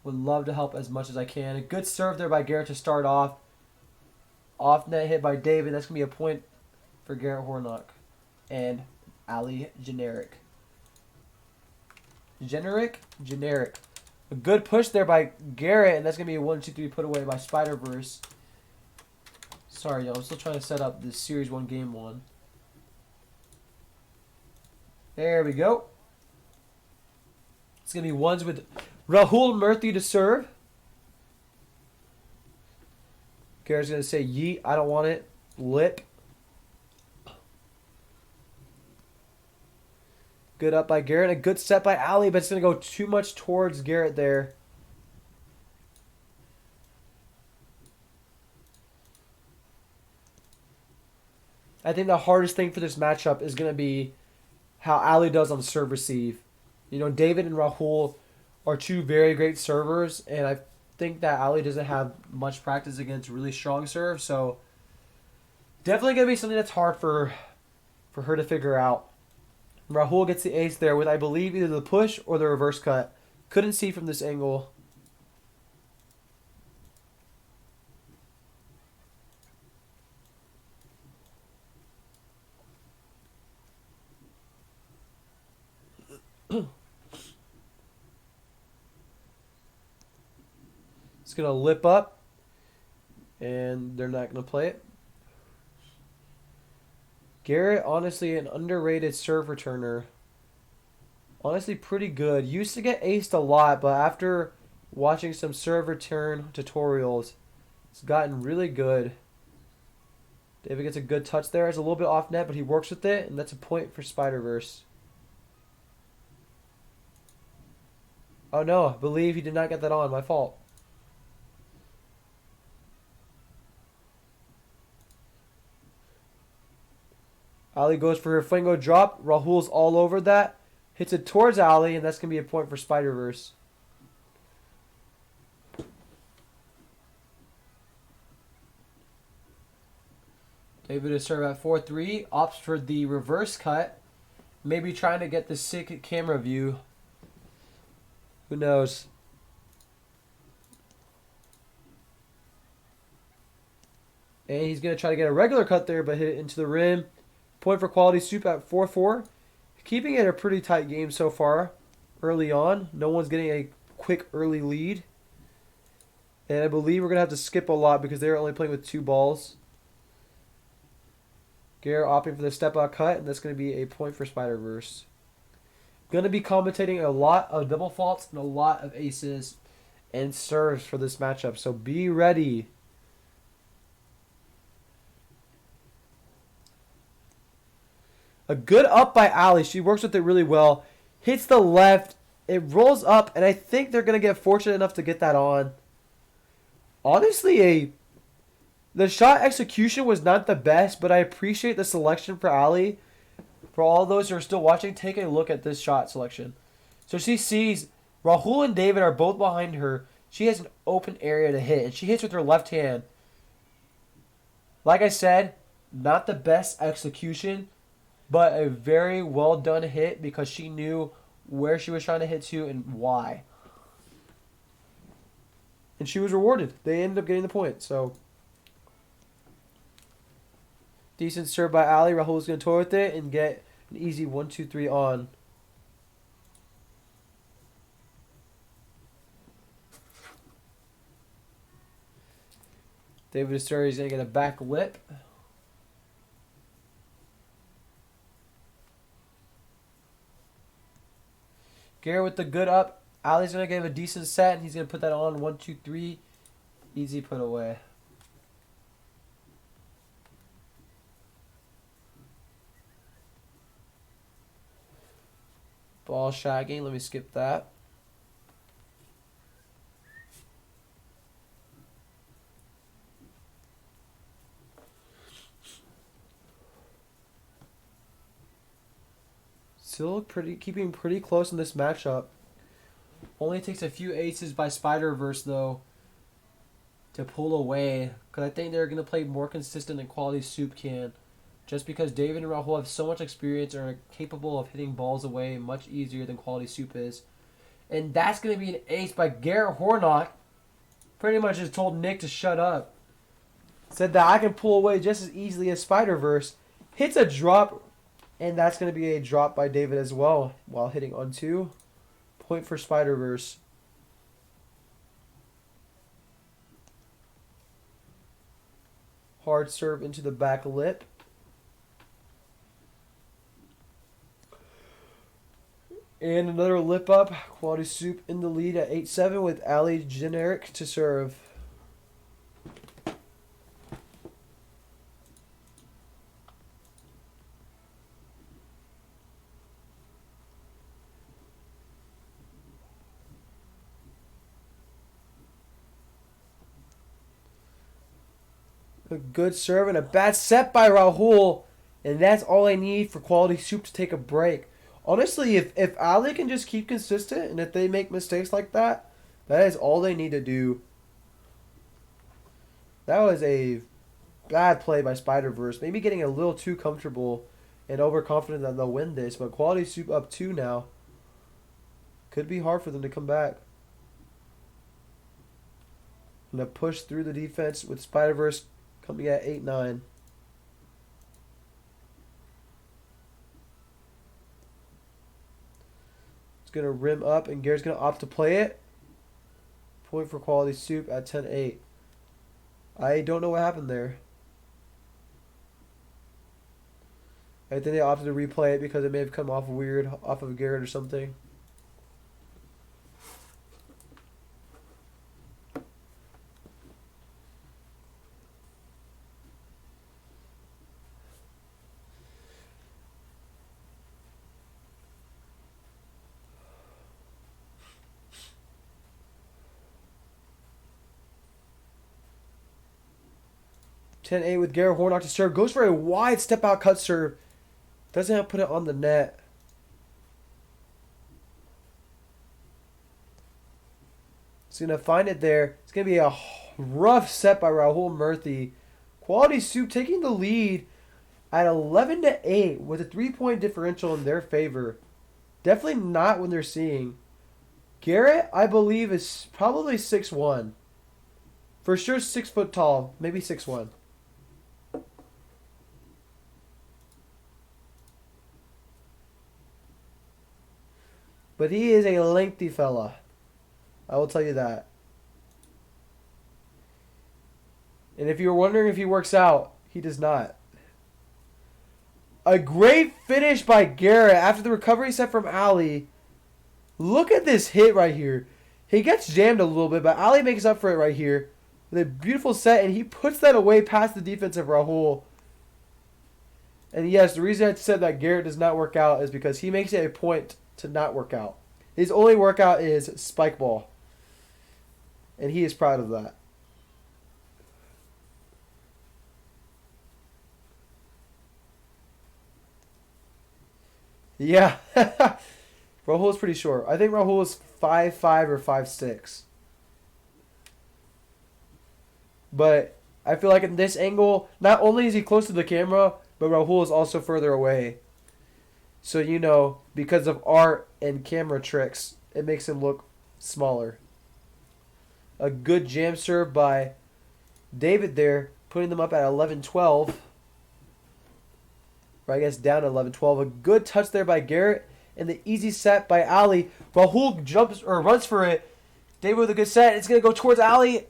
Would love to help as much as I can. A good serve there by Garrett to start off. Off net hit by David. That's going to be a point for Garrett Hornock. And Ali Generic. Generic. A good push there by Garrett, and that's going to be a 1-2-3 put away by SpydReverse. Sorry, y'all. I'm still trying to set up this Series 1 Game 1. There we go. It's going to be ones with Rahul Murthy to serve. Garrett's going to say, yeet, I don't want it. Lip. Good up by Garrett. A good set by Ali, but it's going to go too much towards Garrett there. I think the hardest thing for this matchup is going to be how Ali does on serve receive. You know, David and Rahul are two very great servers, and I think that Ali doesn't have much practice against really strong serves, so definitely going to be something that's hard for her to figure out. Rahul gets the ace there with, I believe, either the push or the reverse cut. Couldn't see from this angle. It's going to lip up, and they're not going to play it. Garrett, honestly, an underrated serve returner. Honestly, pretty good. Used to get aced a lot, but after watching some serve return tutorials, it's gotten really good. David gets a good touch there. It's a little bit off net, but he works with it, and that's a point for SpydReverse. Oh no, I believe he did not get that on. My fault. Ali goes for her flingo drop. Rahul's all over that. Hits it towards Ali, and that's going to be a point for SpydReverse. David is serve at 4-3. Opts for the reverse cut. Maybe trying to get the sick camera view. Who knows? And he's going to try to get a regular cut there, but hit it into the rim. Point for Quality Soup at 4-4. Keeping it a pretty tight game so far early on. No one's getting a quick early lead. And I believe we're going to have to skip a lot because they're only playing with 2 balls. Garrett opting for the step-out cut, and that's going to be a point for SpydReverse. Going to be commentating a lot of double faults and a lot of aces and serves for this matchup, so be ready. A good up by Ali. She works with it really well. Hits the left. It rolls up, and I think they're going to get fortunate enough to get that on. Honestly, the shot execution was not the best, but I appreciate the selection for Ali. For all those who are still watching, take a look at this shot selection. So she sees Rahul and David are both behind her. She has an open area to hit, and she hits with her left hand. Like I said, not the best execution, but a very well done hit because she knew where she was trying to hit to and why. And she was rewarded. They ended up getting the point. So decent serve by Ali. Rahul's going to toy with it and get an easy 1-2-3 on. David Astori is going to get a back lip. Garrett with the good up. Ali's going to give a decent set, and he's going to put that on 1-2-3. Easy put away. Ball shagging. Let me skip that. Still keeping pretty close in this matchup. Only takes a few aces by SpydReverse though to pull away, because I think they're going to play more consistent than Quality Soup can. Just because David and Rahul have so much experience and are capable of hitting balls away much easier than Quality Soup is. And that's going to be an ace by Garrett Hornock. Pretty much just told Nick to shut up. Said that I can pull away just as easily as SpydReverse. Hits a drop, and that's going to be a drop by David as well while hitting on 2. Point for SpydReverse. Hard serve into the back lip. And another lip up. Quality Soup in the lead at 8-7 with Ali Generic to serve. A good serve and a bad set by Rahul. And that's all I need for Quality Soup to take a break. Honestly, if Ali can just keep consistent and if they make mistakes like that, that is all they need to do. That was a bad play by SpydReverse. Maybe getting a little too comfortable and overconfident that they'll win this. But Quality Soup up 2 now. Could be hard for them to come back. And a push through the defense with SpydReverse coming at 8-9. Going to rim up, and Garrett's going to opt to play it. Point for Quality Soup at 10-8. I don't know what happened there. I think they opted to replay it because it may have come off weird off of Garrett or something. (10-8) with Garrett Hornock to serve. Goes for a wide step out cut serve. Doesn't have to put it on the net. He's going to find it there. It's going to be a rough set by Rahul Murthy. Quality Soup taking the lead at 11-8 with a 3-point differential in their favor. Definitely not when they're seeing. Garrett, I believe, is probably 6'1". For sure 6 foot tall. Maybe 6'1". But he is a lengthy fella. I will tell you that. And if you're wondering if he works out, he does not. A great finish by Garrett after the recovery set from Ali. Look at this hit right here. He gets jammed a little bit, but Ali makes up for it right here. With a beautiful set, and he puts that away past the defense of Rahul. And yes, the reason I said that Garrett does not work out is because he makes it a point to not work out. His only workout is spike ball. And he is proud of that. Yeah. Rahul is pretty short. I think Rahul is 5'5" or 5'6". But I feel like in this angle, not only is he close to the camera, but Rahul is also further away. So, you know, because of art and camera tricks, it makes him look smaller. A good jam serve by David there, putting them up at 11-12. Or I guess down to 11-12. A good touch there by Garrett. And the easy set by Ali. Rahul jumps or runs for it. David with a good set. It's going to go towards Ali.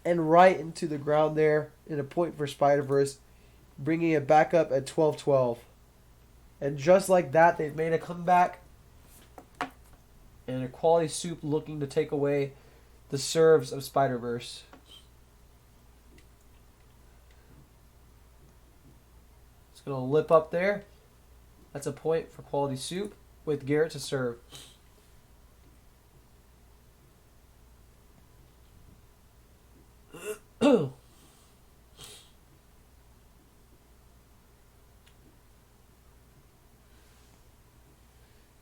And right into the ground there. And a point for SpydReverse. Bringing it back up at 12-12. And just like that, they've made a comeback. And a Quality Soup looking to take away the serves of SpydReverse. It's going to lip up there. That's a point for Quality Soup with Garrett to serve.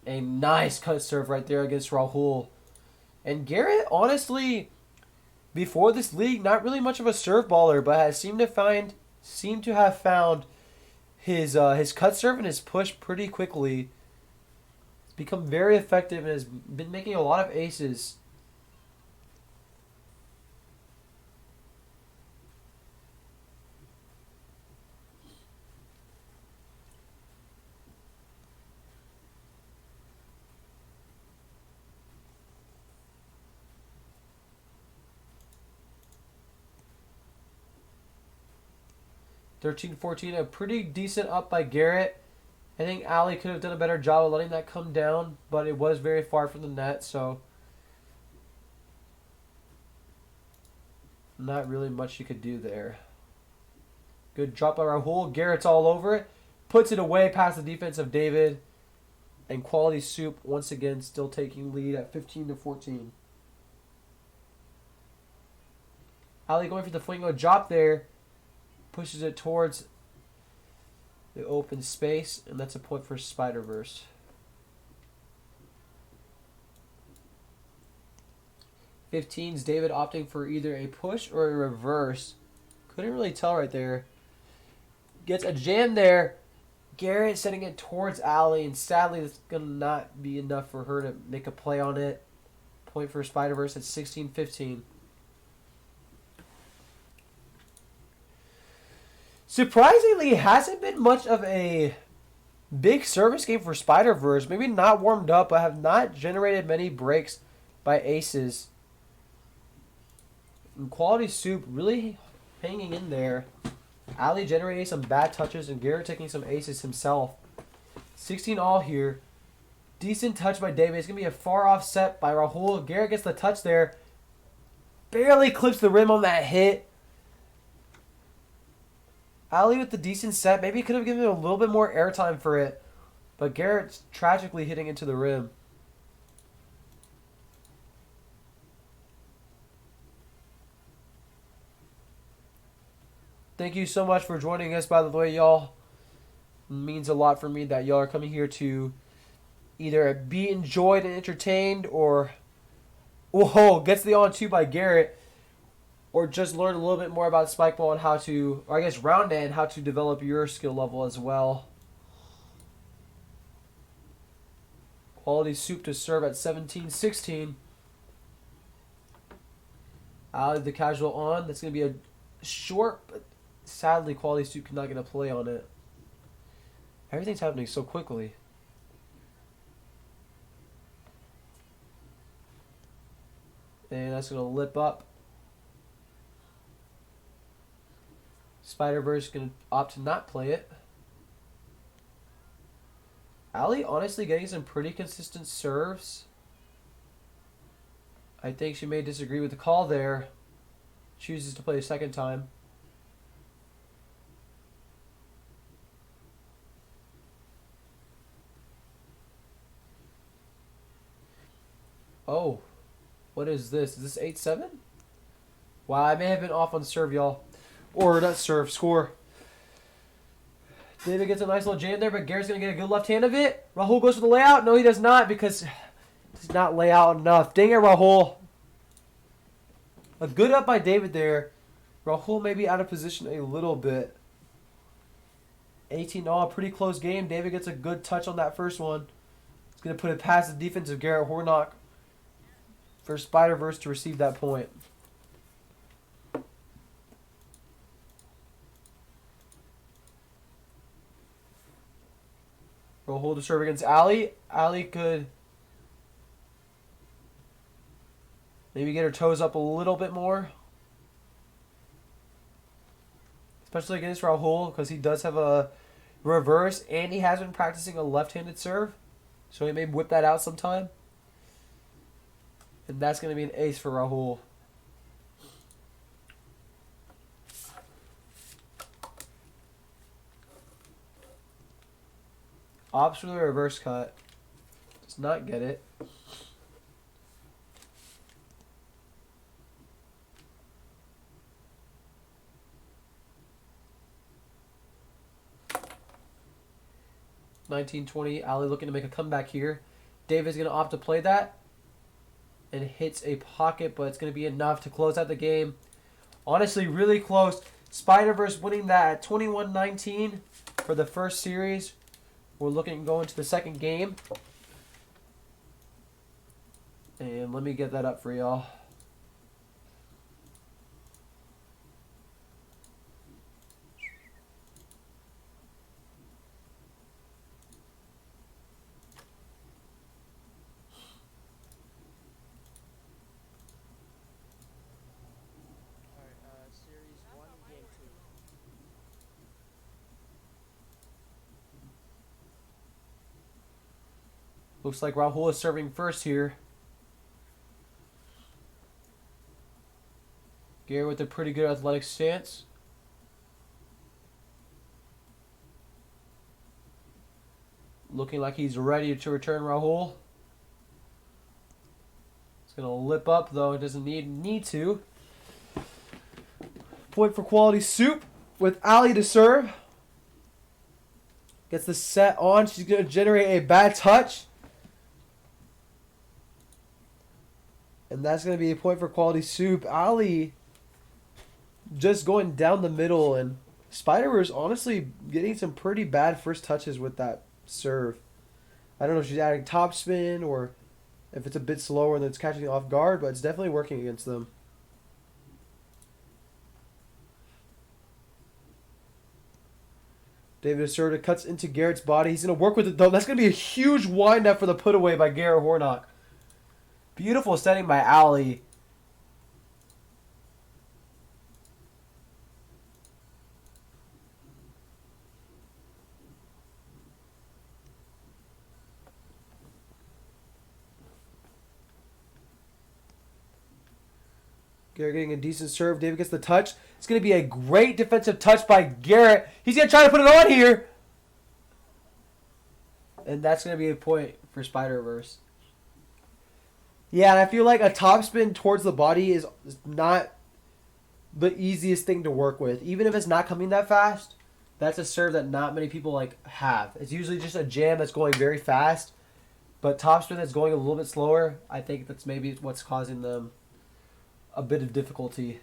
A nice cut serve right there against Rahul. And Garrett, honestly, before this league, not really much of a serve baller, but has seemed to have found his cut serve and his push pretty quickly. become very effective and has been making a lot of aces. $13-14, a pretty decent up by Garrett. I think Ali could have done a better job of letting that come down, but it was very far from the net, so not really much you could do there. Good drop by Rahul. Garrett's all over it. Puts it away past the defense of David. And Quality Soup, once again, still taking lead at 15-14. Ali going for the flingo drop there. Pushes it towards the open space, and that's a point for SpydReverse. '15's David opting for either a push or a reverse. Couldn't really tell right there. Gets a jam there. Garrett sending it towards Ali, and sadly that's going to not be enough for her to make a play on it. Point for SpydReverse at 16-15. Surprisingly, it hasn't been much of a big service game for SpydReverse. Maybe not warmed up, but have not generated many breaks by aces. And Quality Soup really hanging in there. Ali generating some bad touches and Garrett taking some aces himself. 16 all here. Decent touch by David. It's going to be a far offset by Rahul. Garrett gets the touch there. Barely clips the rim on that hit. Ali with the decent set. Maybe could have given him a little bit more airtime for it. But Garrett's tragically hitting into the rim. Thank you so much for joining us, by the way, y'all. It means a lot for me that y'all are coming here to either be enjoyed and entertained or... Whoa, gets the on-2 by Garrett. Or just learn a little bit more about spike ball and how to, or I guess round end, how to develop your skill level as well. Quality Soup to serve at 17-16. Ali the casual on. That's going to be a short, but sadly Quality Soup cannot get a play on it. Everything's happening so quickly. And that's going to lip up. SpydReverse going to opt to not play it. Ali honestly getting some pretty consistent serves. I think she may disagree with the call there. Chooses to play a second time. Oh, what is this? Is this 8-7? Wow, I may have been off on serve, y'all. Or not serve, score. David gets a nice little jam there, but Garrett's going to get a good left hand of it. Rahul goes for the layout. No, he does not because he does not lay out enough. Dang it, Rahul. A good up by David there. Rahul may be out of position a little bit. 18 all, pretty close game. David gets a good touch on that first one. He's going to put it past the defense of Garrett Hornock for SpydReverse to receive that point. Rahul to serve against Ali. Ali could maybe get her toes up a little bit more. Especially against Rahul because he does have a reverse and he has been practicing a left-handed serve. So he may whip that out sometime. And that's going to be an ace for Rahul. Opts for the reverse cut. Does not get it. $19-20. Ali looking to make a comeback here. David's going to opt to play that. And hits a pocket, but it's going to be enough to close out the game. Honestly, really close. SpydReverse winning that at 21-19 for the first series. We're looking to go into the second game. And let me get that up for y'all. Series 1, Game 2. Looks like Rahul is serving first here. Garrett with a pretty good athletic stance. Looking like he's ready to return Rahul. It's going to lip up, though. It doesn't need to. Point for quality soup with Ali to serve. Gets the set on. She's going to generate a bad touch. And that's going to be a point for quality soup. Ali just going down the middle. And SpydReverse honestly getting some pretty bad first touches with that serve. I don't know if she's adding topspin or if it's a bit slower and it's catching off guard, but it's definitely working against them. David Aserta cuts into Garrett's body. He's going to work with it, though. That's going to be a huge wind-up for the put-away by Garrett Hornock. Beautiful setting by Ali. Garrett getting a decent serve. David gets the touch. It's going to be a great defensive touch by Garrett. He's going to try to put it on here. And that's going to be a point for SpydReverse. Yeah, and I feel like a topspin towards the body is not the easiest thing to work with. Even if it's not coming that fast, that's a serve that not many people have. It's usually just a jam that's going very fast. But topspin that's going a little bit slower, I think that's maybe what's causing them a bit of difficulty.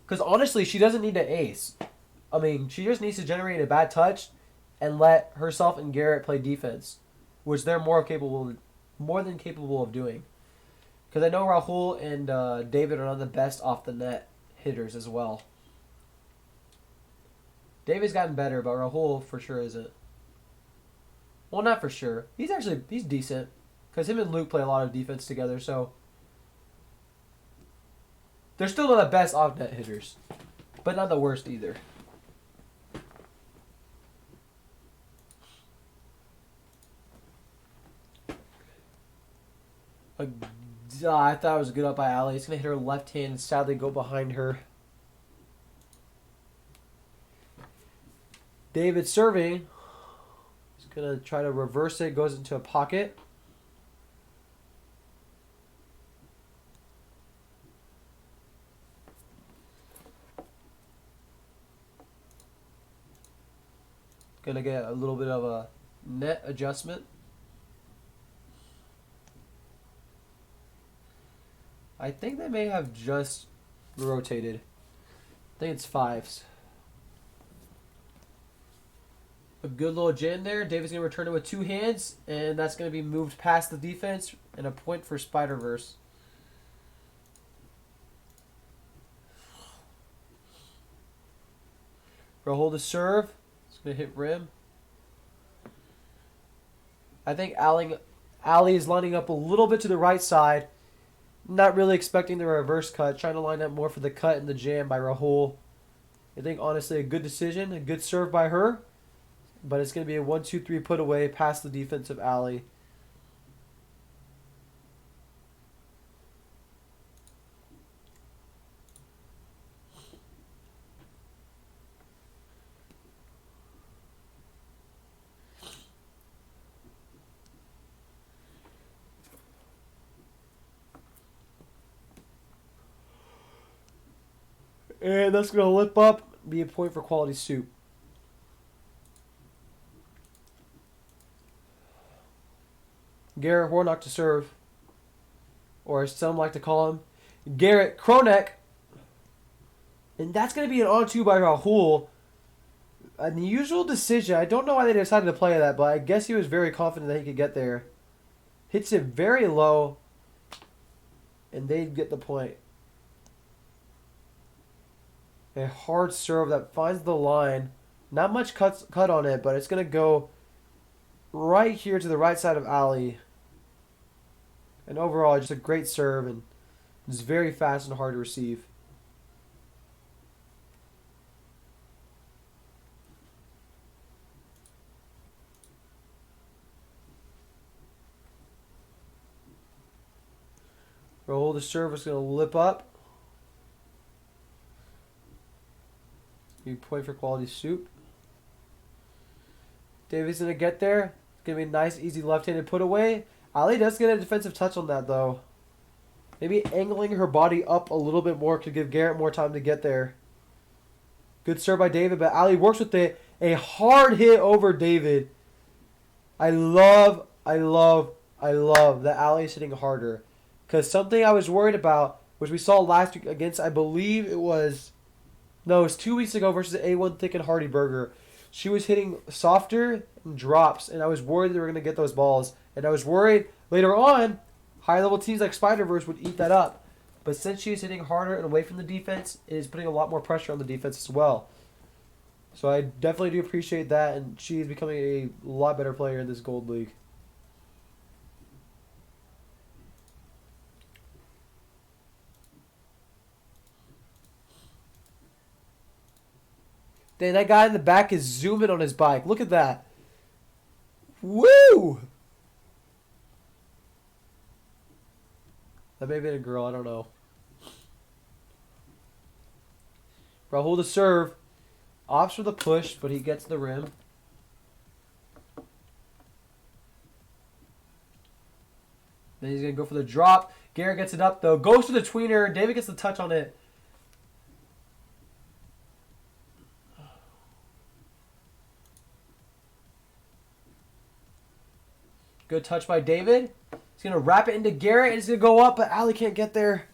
Because honestly, she doesn't need to ace. I mean, she just needs to generate a bad touch and let herself and Garrett play defense, which they're more than capable of doing. Because I know Rahul and David are not the best off the net hitters as well. David's gotten better, but Rahul for sure isn't. Well, not for sure. He's decent. Because him and Luke play a lot of defense together, so they're still not the best off-net hitters, but not the worst either. I thought it was a good up by Ali. He's going to hit her left hand and sadly go behind her. David serving. He's going to try to reverse it. Goes into a pocket. Going to get a little bit of a net adjustment. I think they may have just rotated. I think it's fives. A good little jam there. David's going to return it with two hands, and that's going to be moved past the defense, and a point for SpydReverse. Rahul to serve. It's going to hit rim. I think Ali is lining up a little bit to the right side. Not really expecting the reverse cut. Trying to line up more for the cut and the jam by Rahul. I think, honestly, a good decision. A good serve by her. But it's going to be a 1-2-3 put away past the defensive Ali. And that's going to lip up, be a point for quality soup. Garrett Hornock to serve. Or as some like to call him, Garrett Kronek. And that's going to be an on-two by Rahul. unusual decision. I don't know why they decided to play that, but I guess he was very confident that he could get there. Hits it very low, and they get the point. A hard serve that finds the line. Not much cut on it, but it's going to go right here to the right side of Ali. And overall, just a great serve, and it's very fast and hard to receive. Roll the serve is going to lip up. You point for quality soup. David's going to get there. It's going to be a nice, easy left-handed put away. Ali does get a defensive touch on that, though. Maybe angling her body up a little bit more could give Garrett more time to get there. Good serve by David, but Ali works with it. A hard hit over David. I love that Ali is hitting harder. Because something I was worried about, which we saw last week against, I believe it was 2 weeks ago versus A1 Thick and Hardy Burger. She was hitting softer and drops, and I was worried they were going to get those balls. And I was worried later on, high-level teams like SpydReverse would eat that up. But since she's hitting harder and away from the defense, it is putting a lot more pressure on the defense as well. So I definitely do appreciate that, and she is becoming a lot better player in this Gold League. Dang, that guy in the back is zooming on his bike. Look at that. Woo! That may have been a girl. I don't know. Rahul to serve. Opts for the push, but he gets the rim. Then he's going to go for the drop. Garrett gets it up, though. Goes to the tweener. David gets the touch on it. Good touch by David. He's going to wrap it into Garrett. It's going to go up, but Ali can't get there.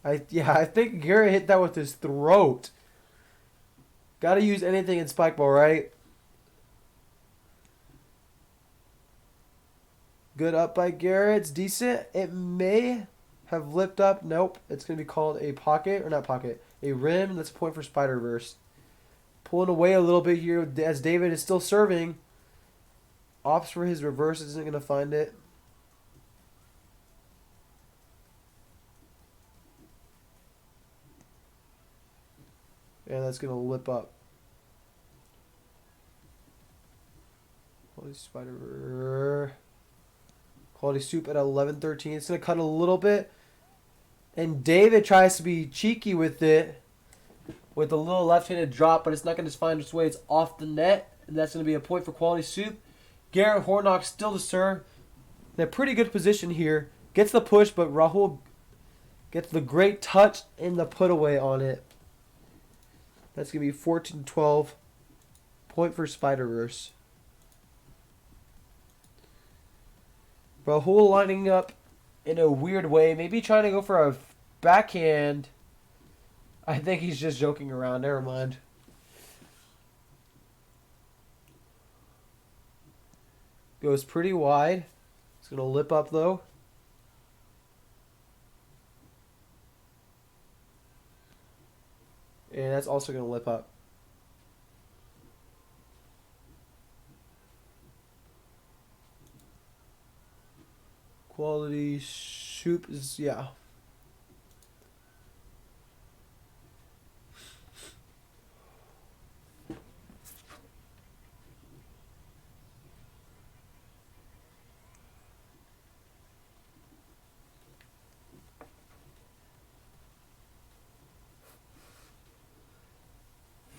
I think Garrett hit that with his throat. Got to use anything in spike ball, right? Good up by Garrett. It's decent. It may have lipped up. Nope. It's going to be called a pocket, or not pocket, a rim. That's a point for SpydReverse. Pulling away a little bit here as David is still serving. Opts for his reverse. Isn't going to find it. And that's going to lip up. Quality SpydReverse. Quality soup at 11-13. It's going to cut a little bit. And David tries to be cheeky with it. With a little left-handed drop, but it's not going to find its way. It's off the net. And that's going to be a point for quality soup. Garrett Hornock still to serve. In a pretty good position here. Gets the push, but Rahul gets the great touch and the put away on it. That's going to be 14-12. Point for SpydReverse. Rahul lining up in a weird way. Maybe trying to go for a backhand. I think he's just joking around. Never mind. Goes pretty wide. It's going to lip up, though. And that's also going to lip up. Quality soup is, yeah.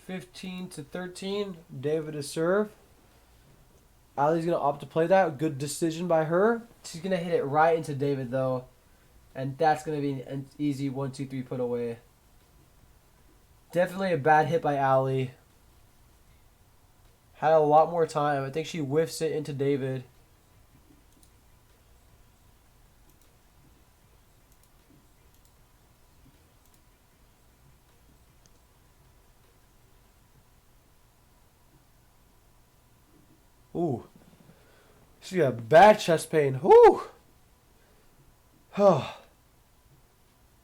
(15-13). David to serve. Ali's going to opt to play that. Good decision by her. She's going to hit it right into David, though. And that's going to be an easy 1-2-3 put away. Definitely a bad hit by Ali. Had a lot more time. I think she whiffs it into David. She got bad chest pain. Whew.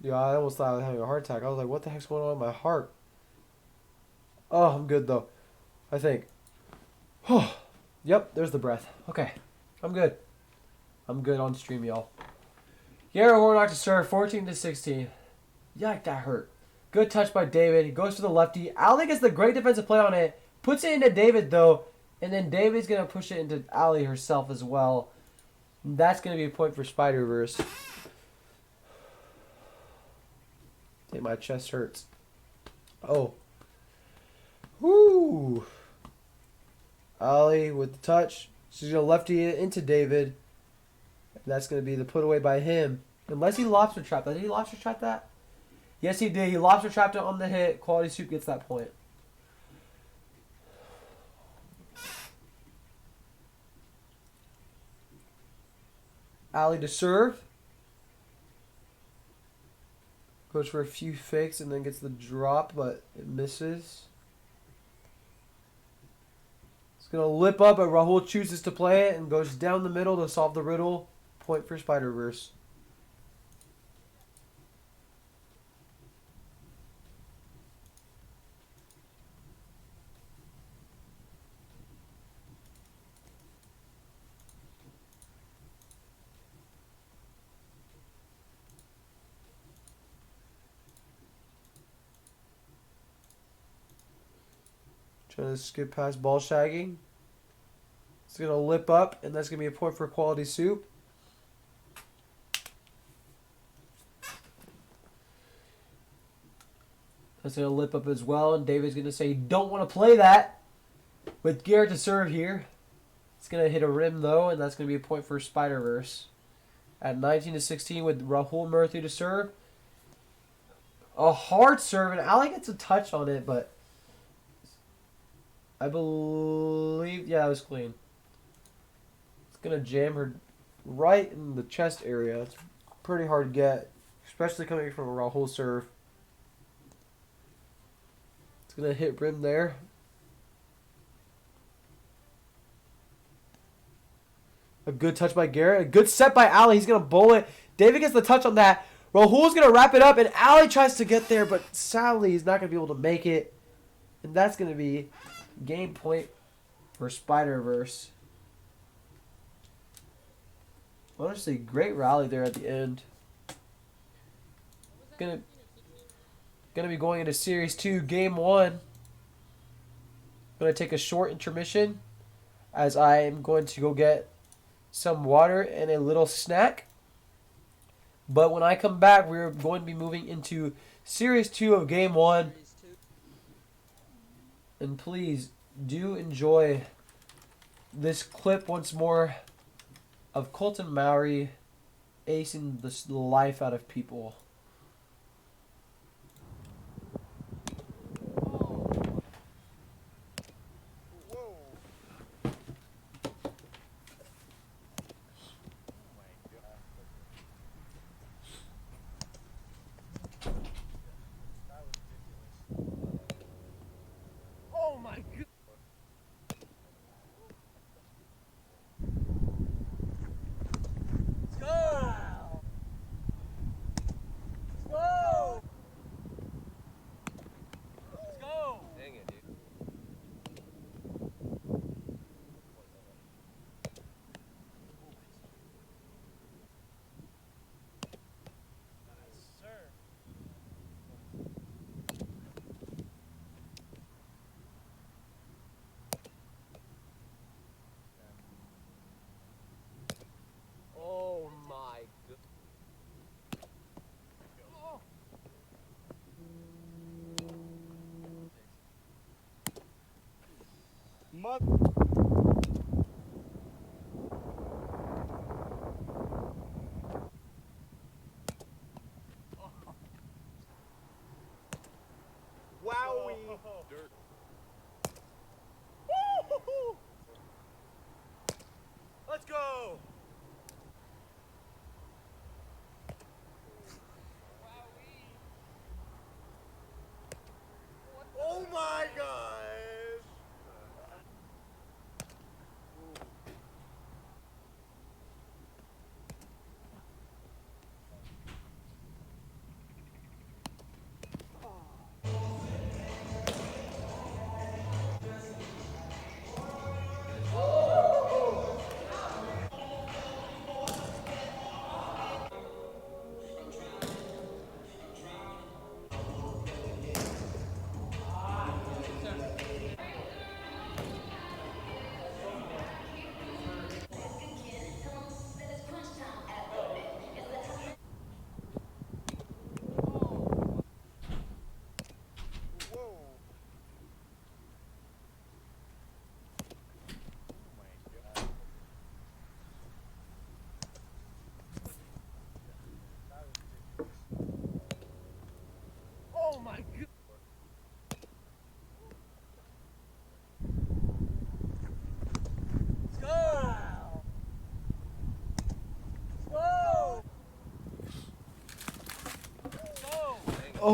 Yeah, I almost thought I was having a heart attack. I was like, what the heck's going on with my heart? Oh, I'm good though. I think. Yep, there's the breath. Okay. I'm good. I'm good on stream, y'all. Garrett Warnock to serve, 14-16. Yike, that hurt. Good touch by David. He goes for the lefty. Ali gets the great defensive play on it. Puts it into David, though. And then David's going to push it into Ali herself as well. And that's going to be a point for SpydReverse. I think my chest hurts. Oh. Woo. Ali with the touch. She's going to lefty it into David. And that's going to be the put away by him. Unless he lobster trapped that. Did he lobster trap that? Yes, he did. He lobster trapped it on the hit. Quality Soup gets that point. Ali to serve. Goes for a few fakes and then gets the drop, but it misses. It's going to lip up, but Rahul chooses to play it and goes down the middle to solve the riddle. Point for SpydReverse. Trying to skip past ball shagging. It's going to lip up, and that's going to be a point for Quality Soup. That's going to lip up as well, and David's going to say, don't want to play that. With Garrett to serve here. It's going to hit a rim, though, and that's going to be a point for SpydReverse. At 19-16 with Rahul Murthy to serve. A hard serve, and Ali gets a touch on it, but I believe, yeah, it was clean. It's going to jam her right in the chest area. It's pretty hard to get, especially coming from a Rahul serve. It's going to hit rim there. A good touch by Garrett. A good set by Ali. He's going to bowl it. David gets the touch on that. Rahul's going to wrap it up, and Ali tries to get there, but sadly he's not going to be able to make it. And that's going to be game point for SpydReverse. Honestly, great rally there at the end. Gonna be going into Series 2, Game 1. Gonna take a short intermission as I am going to go get some water and a little snack. But when I come back, we're going to be moving into Series 2 of Game 1. And please do enjoy this clip once more of Colton Mowry acing the life out of people. Wowie! Dirt. Let's go! Oh my gosh!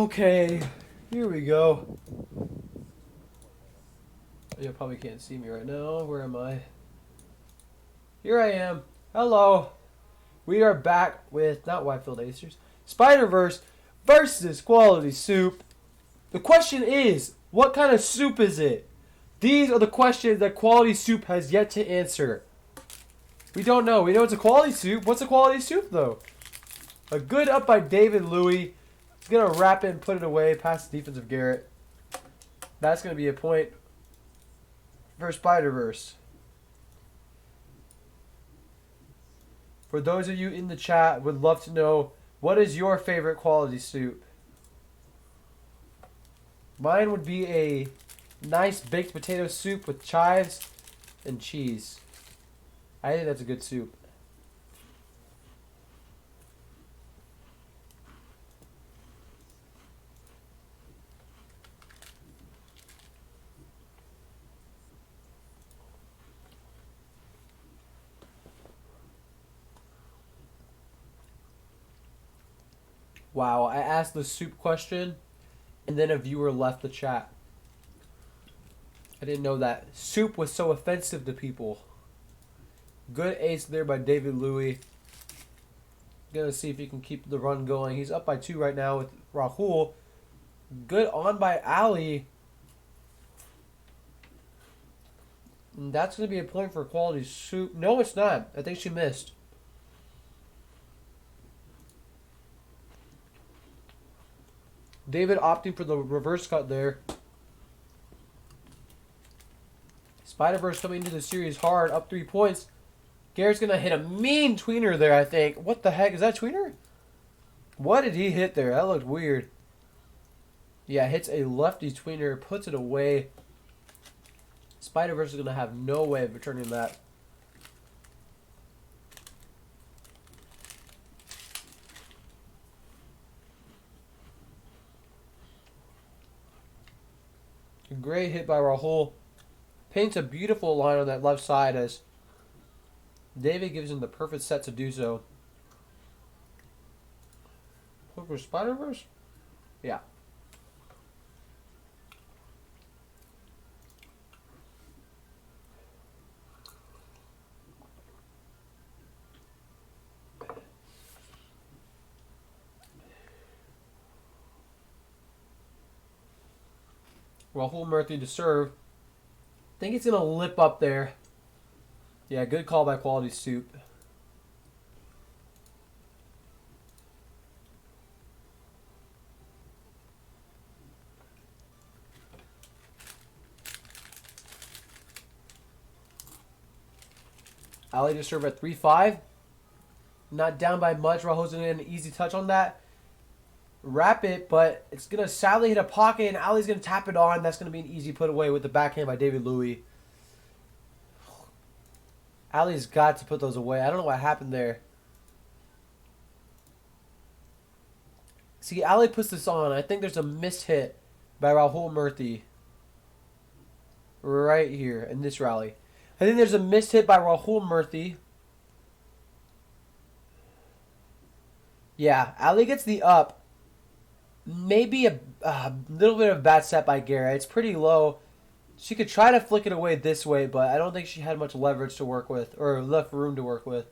Okay, here we go. You probably can't see me right now. Where am I? Here I am. Hello. We are back with, not Whitefield Acers, SpydReverse versus Quality Soup. The question is, what kind of soup is it? These are the questions that Quality Soup has yet to answer. We don't know. We know it's a quality soup. What's a quality soup, though? A good up by David Louis. He's going to wrap it and put it away past the defense of Garrett. That's going to be a point for SpydReverse. For those of you in the chat, would love to know, what is your favorite quality soup? Mine would be a nice baked potato soup with chives and cheese. I think that's a good soup. Wow, I asked the soup question, and then a viewer left the chat. I didn't know that soup was so offensive to people. Good ace there by David Louis. Gonna see if he can keep the run going. He's up by 2 right now with Rahul. Good on by Ali. And that's gonna be a point for quality soup. No, it's not. I think she missed. David opting for the reverse cut there. SpydReverse coming into the series hard, up 3 points. Garrett's going to hit a mean tweener there, I think. What the heck? Is that a tweener? What did he hit there? That looked weird. Yeah, hits a lefty tweener, puts it away. SpydReverse is going to have no way of returning that. A great hit by Rahul. Paints a beautiful line on that left side as David gives him the perfect set to do so. Hook for SpydReverse? Yeah. Rahul Murthy to serve. I think it's going to lip up there. Yeah, good call by Quality Soup. Ali to serve at 3-5. Not down by much. Rahul's going to get an easy touch on that. Wrap it, but it's going to sadly hit a pocket, and Ali's going to tap it on. That's going to be an easy put away with the backhand by David Louis. Ali's got to put those away. I don't know what happened there. See, Ali puts this on. I think there's a missed hit by Rahul Murthy. Right here in this rally. I think there's a missed hit by Rahul Murthy. Yeah, Ali gets the up. Maybe a little bit of a bad set by Garrett. It's pretty low. She could try to flick it away this way, but I don't think she had much leverage to work with, or left room to work with.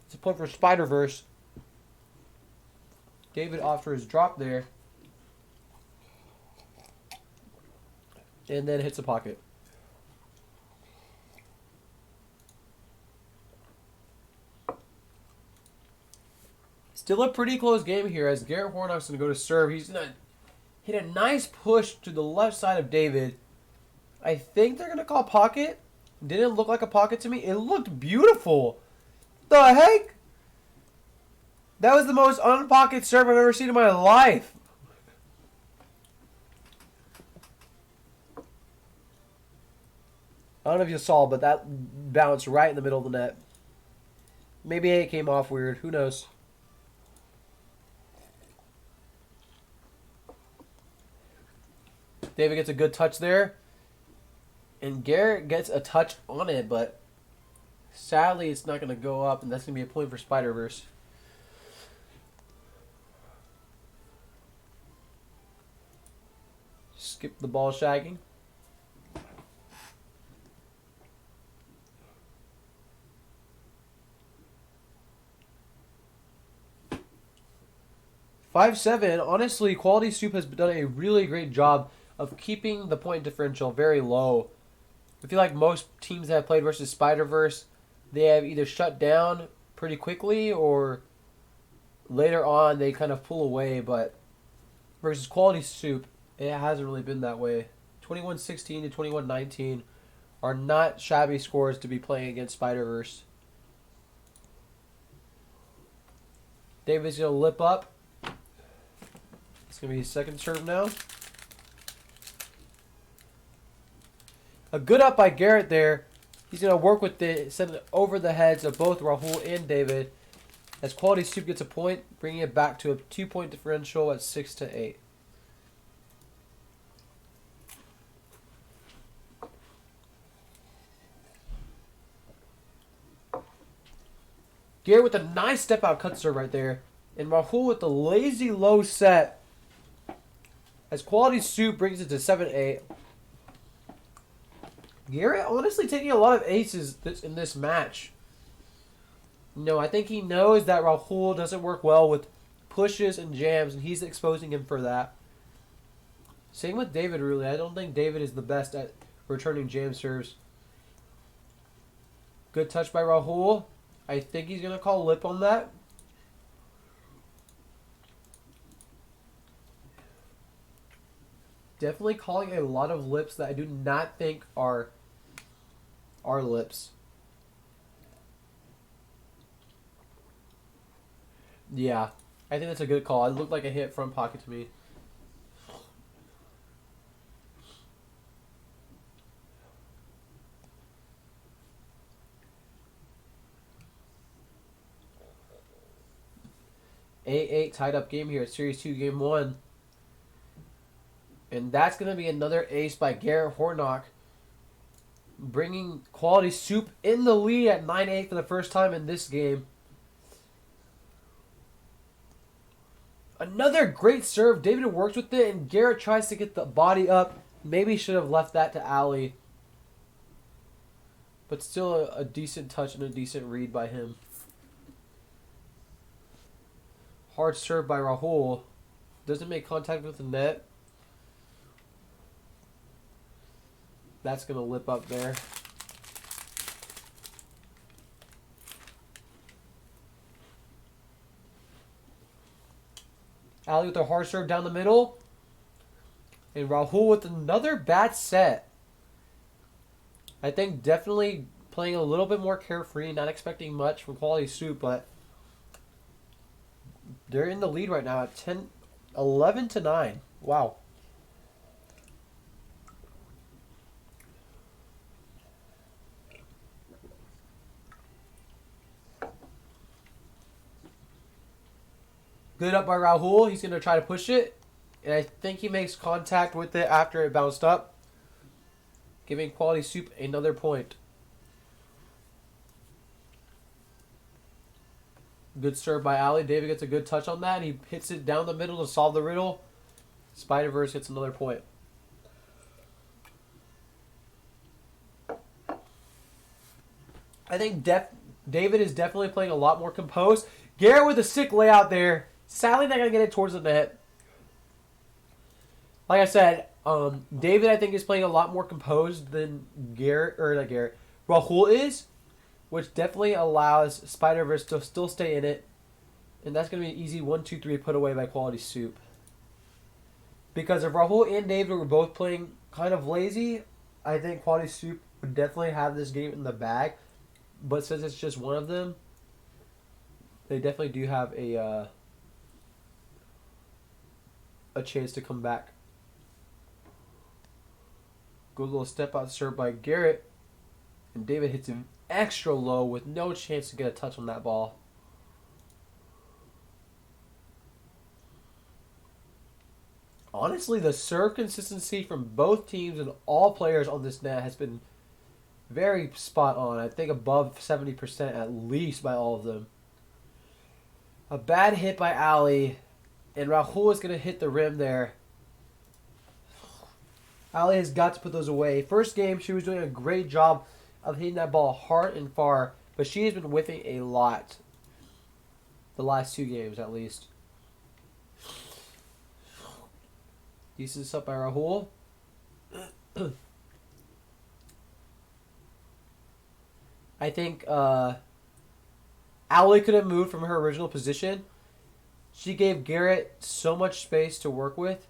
It's a point for SpydReverse. David off for his drop there. And then hits the pocket. Still a pretty close game here as Garrett Hornock's going to go to serve. He's going to hit a nice push to the left side of David. I think they're going to call pocket. Didn't look like a pocket to me. It looked beautiful. The heck? That was the most unpocket serve I've ever seen in my life. I don't know if you saw, but that bounced right in the middle of the net. Maybe it came off weird. Who knows? David gets a good touch there. And Garrett gets a touch on it, but Sadly, it's not going to go up, and that's going to be a point for SpydReverse. Skip the ball shagging. (5-7). Honestly, Quality Soup has done a really great job of keeping the point differential very low. I feel like most teams that have played versus SpydReverse, they have either shut down pretty quickly or later on they kind of pull away. But versus Quality Soup, it hasn't really been that way. 21-16 to 21-19 are not shabby scores to be playing against SpydReverse. David's going to lip up. It's going to be his second serve now. A good up by Garrett there. He's going to work with it, send it over the heads of both Rahul and David. As Quality Soup gets a point, bringing it back to a 2-point differential at 6-8. Garrett with a nice step out cut serve right there. And Rahul with the lazy low set. As Quality Soup brings it to 7-8. Garrett honestly taking a lot of aces in this match. No, I think he knows that Rahul doesn't work well with pushes and jams, and he's exposing him for that. Same with David, really. I don't think David is the best at returning jam serves. Good touch by Rahul. I think he's going to call lip on that. Definitely calling a lot of lips that I do not think are lips. Yeah, I think that's a good call. It looked like a hit front pocket to me. (8-8) tied up game here at Series 2, Game 1. And that's going to be another ace by Garrett Hornock, bringing Quality Soup in the lead at 9-8 for the first time in this game. Another great serve. David works with it, and Garrett tries to get the body up. Maybe should have left that to Ali. But still a decent touch and a decent read by him. Hard serve by Rahul. Doesn't make contact with the net. That's going to lip up there. Ali with a hard serve down the middle. And Rahul with another bad set. I think definitely playing a little bit more carefree, not expecting much from Quality Soup, but they're in the lead right now at 11-9. Wow. Good up by Rahul. He's going to try to push it. And I think he makes contact with it after it bounced up, giving Quality Soup another point. Good serve by Ali. David gets a good touch on that. He hits it down the middle to solve the riddle. SpydReverse gets another point. I think David is definitely playing a lot more composed. Garrett with a sick layout there. Sadly, not going to get it towards the net. Like I said, David, I think, is playing a lot more composed than Rahul is, which definitely allows SpydReverse to still stay in it. And that's going to be an easy 1-2-3 put away by Quality Soup. Because if Rahul and David were both playing kind of lazy, I think Quality Soup would definitely have this game in the bag. But since it's just one of them, they definitely do have a chance to come back. Good little step out serve by Garrett. And David hits him extra low with no chance to get a touch on that ball. Honestly, the serve consistency from both teams and all players on this net has been Very spot on. I think above 70% at least by all of them. A bad hit by Ali. And Rahul is going to hit the rim there. Ali has got to put those away. First game, she was doing a great job of hitting that ball hard and far. But she has been whiffing a lot. The last 2 games, at least. Decent stuff by Rahul. I think Ali could have moved from her original position. She gave Garrett so much space to work with,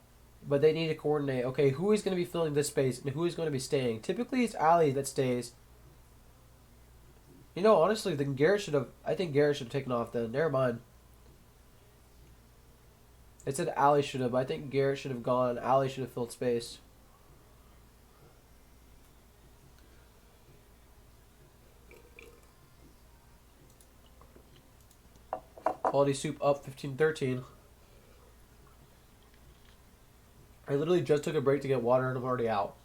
but they need to coordinate. Okay, who is going to be filling this space and who is going to be staying? Typically, it's Ali that stays. You know, honestly, then I think Garrett should have taken off then. Never mind. It said Ali should have, but I think Garrett should have gone. Ali should have filled space. Quality Soup up 15-13. I literally just took a break to get water and I'm already out.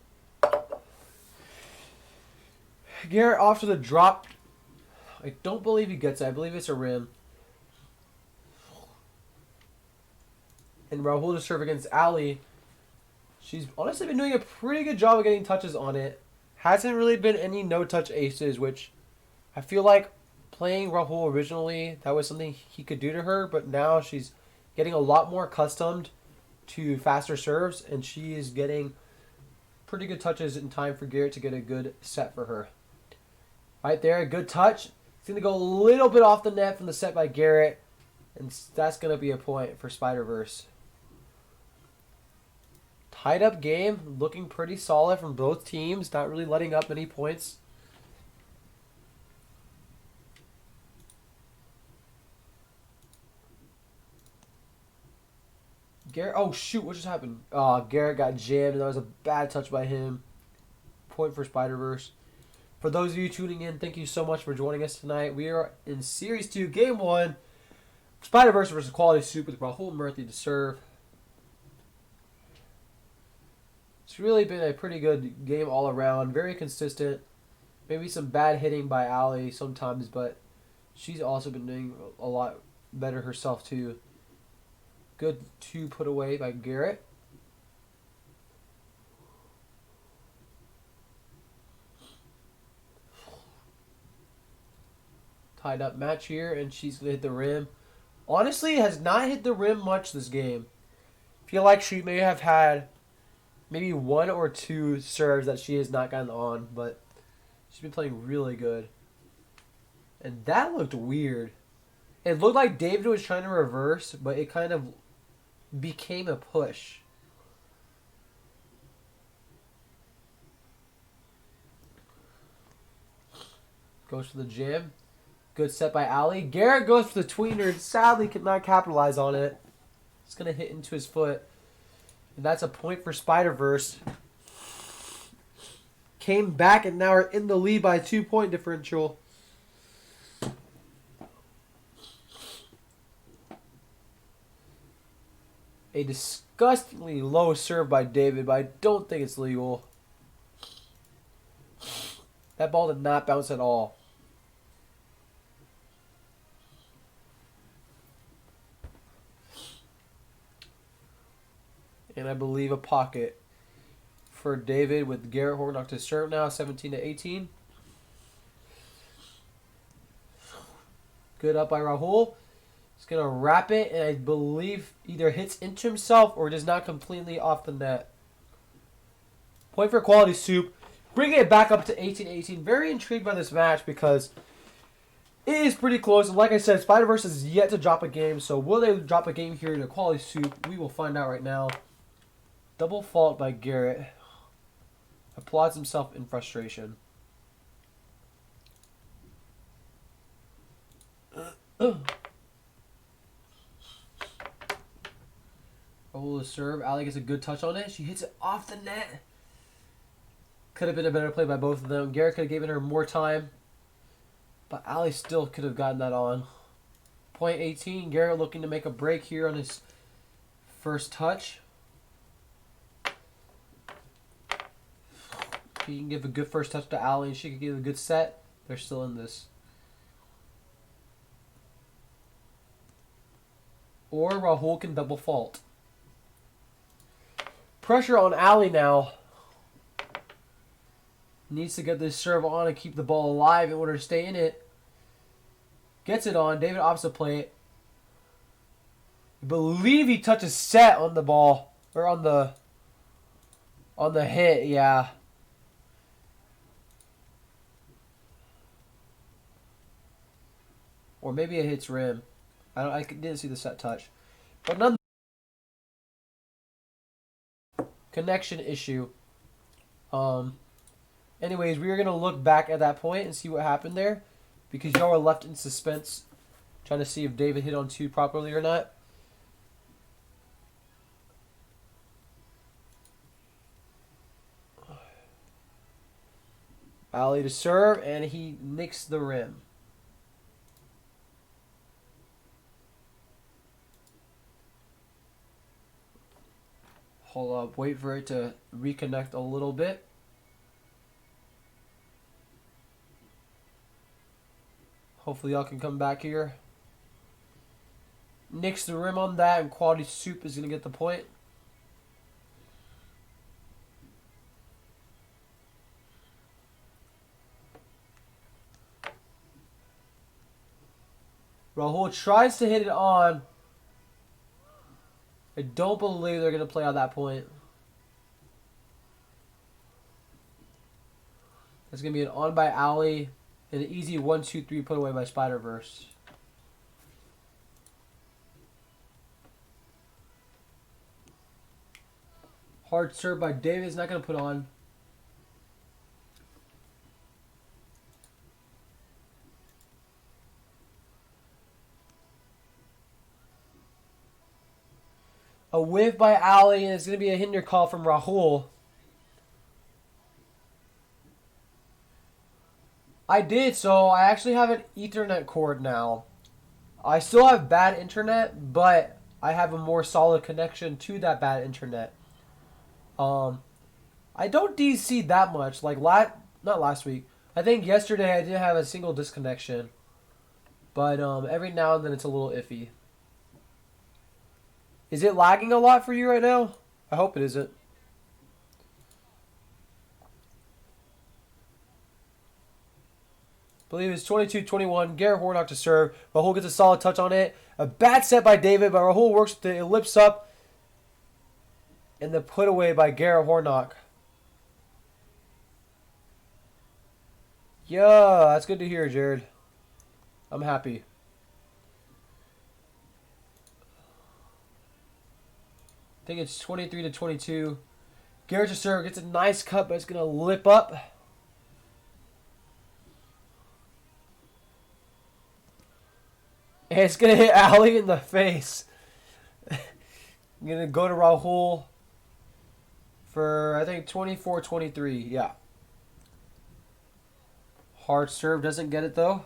Garrett off to the drop. I don't believe he gets it. I believe it's a rim. And Rahul to serve against Ali. She's honestly been doing a pretty good job of getting touches on it. Hasn't really been any no-touch aces, which I feel like playing Rahul originally, that was something he could do to her, but now she's getting a lot more accustomed to faster serves, and she is getting pretty good touches in time for Garrett to get a good set for her. Right there, a good touch. It's going to go a little bit off the net from the set by Garrett, and that's going to be a point for SpydReverse. Tied up game, looking pretty solid from both teams, not really letting up many points. Garrett, oh shoot, what just happened? Garrett got jammed, and that was a bad touch by him. Point for SpydReverse. For those of you tuning in, thank you so much for joining us tonight. We are in Series 2, Game 1. SpydReverse versus Quality Soup with Rahul Murthy to serve. It's really been a pretty good game all around. Very consistent. Maybe some bad hitting by Ali sometimes, but she's also been doing a lot better herself too. Good 2 put away by Garrett. Tied up match here, and she's going to hit the rim. Honestly, has not hit the rim much this game. Feel like she may have had maybe 1 or 2 serves that she has not gotten on, but she's been playing really good. And that looked weird. It looked like David was trying to reverse, but it kind of became a push. Goes for the jam. Good set by Ali. Garrett goes for the tweener. Sadly, could not capitalize on it. It's going to hit into his foot. And that's a point for SpydReverse. Came back and now are in the lead by a 2-point differential. A disgustingly low serve by David, but I don't think it's legal. That ball did not bounce at all. And I believe a pocket for David with Garrett Hornock to serve now, 17-18. Good up by Rahul. He's going to wrap it, and I believe either hits into himself or does not completely off the net. Point for Quality Soup. Bringing it back up to 18-18. Very intrigued by this match because it is pretty close. And like I said, SpydReverse is yet to drop a game. So will they drop a game here to Quality Soup? We will find out right now. Double fault by Garrett. Applauds himself in frustration. Rahul to serve. Ali gets a good touch on it. She hits it off the net. Could have been a better play by both of them. Garrett could have given her more time. But Ali still could have gotten that on. Point 18. Garrett looking to make a break here on his first touch. He can give a good first touch to Ali, and she can give a good set. They're still in this. Or Rahul can double fault. Pressure on Ali now. Needs to get this serve on and keep the ball alive in order to stay in it. Gets it on. David opposite plate. I believe he touches set on the ball. Or on the hit, yeah. Or maybe it hits rim. I didn't see the set touch. But none connection issue. Anyways, we are going to look back at that point and see what happened there. Because y'all are left in suspense. Trying to see if David hit on 2 properly or not. Ali to serve, and he nicks the rim. Hold up, wait for it to reconnect a little bit. Hopefully y'all can come back here. Nicks the rim on that, and Quality Soup is going to get the point. Rahul tries to hit it on. I don't believe they're going to play on that point. That's going to be an on by Ali and an easy 1-2-3 put away by SpydReverse. Hard serve by David is not going to put on. A whiff by Ali, and it's going to be a hinder call from Rahul. I did, so I actually have an Ethernet cord now. I still have bad internet, but I have a more solid connection to that bad internet. I don't DC that much. Like, not last week. I think yesterday I didn't have a single disconnection. But every now and then it's a little iffy. Is it lagging a lot for you right now? I hope it isn't. I believe it's 22-21. Garrett Hornock to serve. Rahul gets a solid touch on it. A bad set by David, but Rahul works with the ellipse up. And the put away by Garrett Hornock. Yeah, that's good to hear, Jared. I'm happy. I think it's 23-22. Garrett to serve, gets a nice cut, but it's going to lip up. And it's going to hit Ali in the face. I'm going to go to Rahul for, I think, 24-23. Yeah. Hard serve, doesn't get it, though.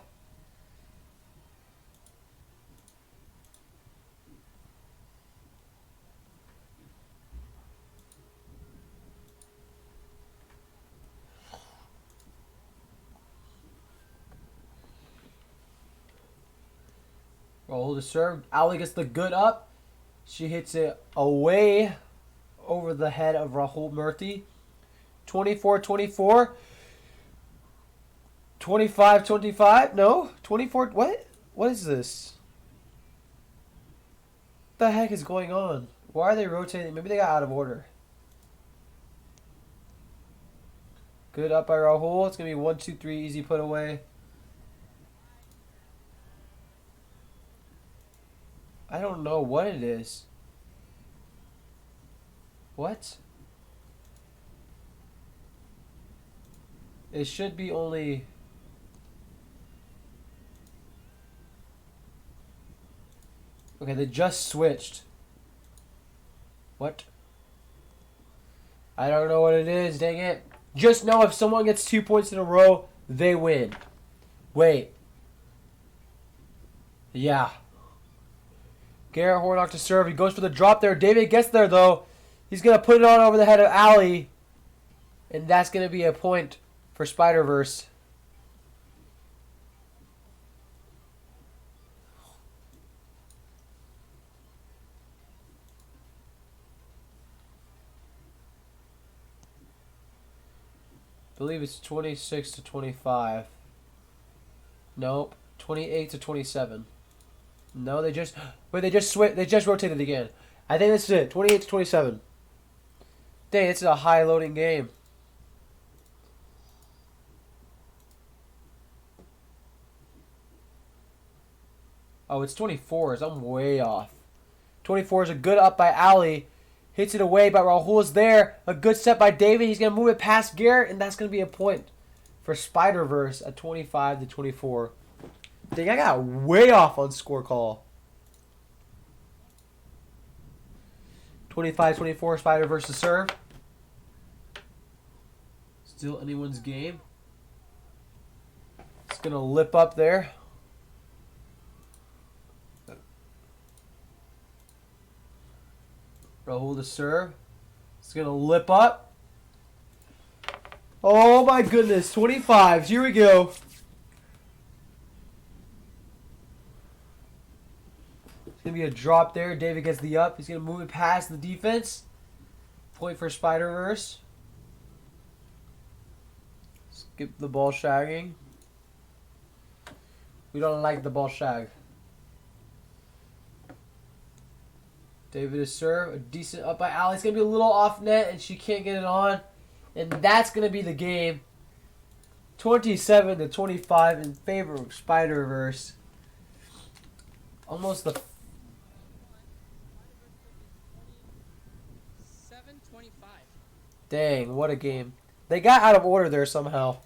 Rahul to serve. Ali gets the good up. She hits it away over the head of Rahul Murthy. 24-24. 25-25. No. 24. What? What is this? What the heck is going on? Why are they rotating? Maybe they got out of order. Good up by Rahul. It's going to be 1-2-3. Easy put away. I don't know what it is. What? It should be only... Okay, they just switched. What? I don't know what it is, dang it. Just know if someone gets 2 points in a row, they win. Wait. Yeah. Garrett Hornock to serve. He goes for the drop there. David gets there, though. He's going to put it on over the head of Ali. And that's going to be a point for SpydReverse. I believe it's 26 to 25. Nope. 28 to 27. No, they just rotated again. I think this is it. 28 to 27. Dang, it's a high loading game. Oh, it's 24s. I'm way off. 24 is a good up by Ali. Hits it away, but Rahul is there. A good set by David. He's going to move it past Garrett, and that's going to be a point for SpydReverse at 25 to 24. Dang, I got way off on score call. 25-24, SpydReverse to serve. Still anyone's game. It's going to lip up there. Rahul to serve. It's going to lip up. Oh my goodness, 25s. Here we go. It's going to be a drop there. David gets the up. He's going to move it past the defense. Point for SpydReverse. Skip the ball shagging. We don't like the ball shag. David is serve. A decent up by Ali. It's going to be a little off net, and she can't get it on. And that's going to be the game. 27 to 25 in favor of SpydReverse. Almost the... 7-25. Dang, what a game. They got out of order there somehow.